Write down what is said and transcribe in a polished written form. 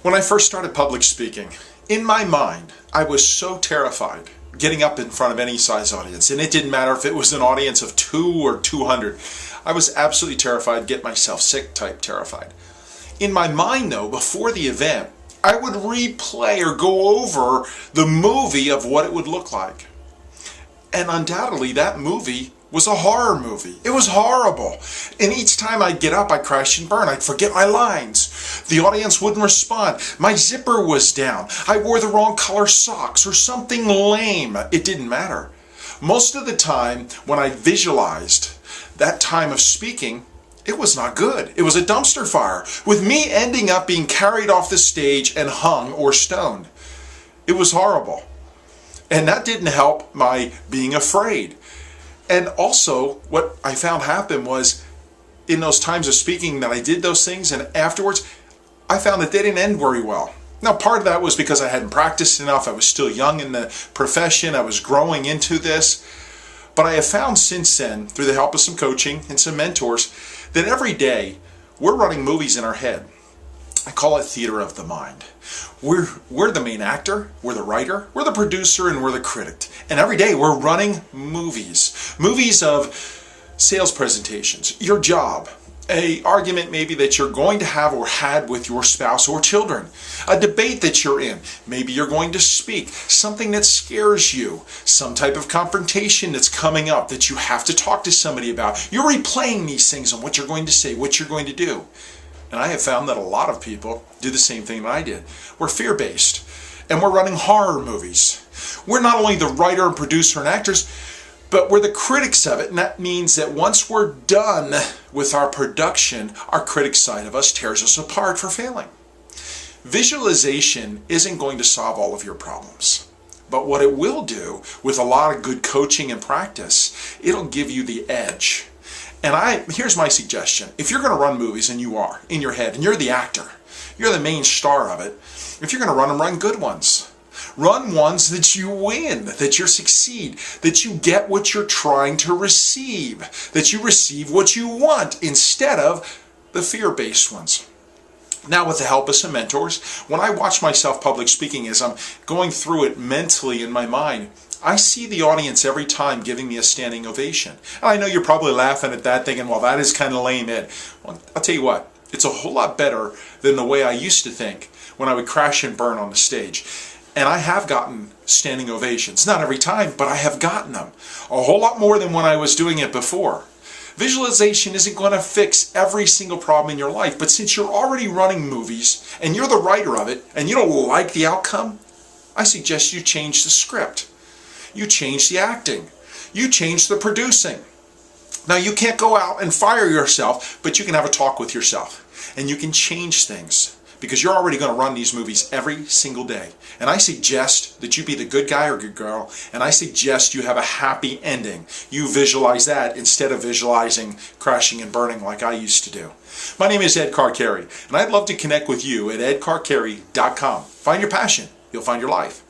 When I first started public speaking, in my mind, I was so terrified getting up in front of any size audience, and it didn't matter if it was an audience of 2 or 200. I was absolutely terrified, get myself sick type terrified. In my mind though, before the event, I would replay or go over the movie of what it would look like. And undoubtedly that movie was a horror movie. It was horrible. And each time I'd get up, I'd crash and burn. I'd forget my lines. The audience wouldn't respond. My zipper was down. I wore the wrong color socks or something lame. It didn't matter. Most of the time when I visualized that time of speaking, it was not good. It was a dumpster fire, with me ending up being carried off the stage and hung or stoned. It was horrible. And that didn't help my being afraid. And also, what I found happen was, in those times of speaking that I did those things, and afterwards, I found that they didn't end very well. Now, part of that was because I hadn't practiced enough. I was still young in the profession. I was growing into this. But I have found since then, through the help of some coaching and some mentors, that every day we're running movies in our head. I call it theater of the mind. We're the main actor, we're the writer, we're the producer, and we're the critic. And every day we're running movies. Movies of sales presentations, your job, an argument maybe that you're going to have or had with your spouse or children, a debate that you're in, maybe you're going to speak, something that scares you, some type of confrontation that's coming up that you have to talk to somebody about. You're replaying these things on what you're going to say, what you're going to do. And I have found that a lot of people do the same thing that I did. We're fear-based, and we're running horror movies. We're not only the writer and producer and actors, but we're the critics of it, and that means that once we're done with our production, our critic side of us tears us apart for failing. Visualization isn't going to solve all of your problems, but what it will do, with a lot of good coaching and practice, it'll give you the edge. And here's my suggestion. If you're going to run movies, and you are, in your head, and you're the actor, you're the main star of it, if you're going to run them, run good ones. Run ones that you win, that you succeed, that you get what you're trying to receive, that you receive what you want instead of the fear-based ones. Now, with the help of some mentors, when I watch myself public speaking as I'm going through it mentally in my mind, I see the audience every time giving me a standing ovation. And I know you're probably laughing at that thinking, well, that is kind of lame, Ed. Well, I'll tell you what, it's a whole lot better than the way I used to think when I would crash and burn on the stage. And I have gotten standing ovations. Not every time, but I have gotten them. A whole lot more than when I was doing it before. Visualization isn't going to fix every single problem in your life, but since you're already running movies and you're the writer of it and you don't like the outcome, I suggest you change the script. You change the acting. You change the producing. Now, you can't go out and fire yourself, but you can have a talk with yourself. And you can change things because you're already going to run these movies every single day. And I suggest that you be the good guy or good girl, and I suggest you have a happy ending. You visualize that instead of visualizing crashing and burning like I used to do. My name is Ed Carcarey, and I'd love to connect with you at edcarcarey.com. Find your passion. You'll find your life.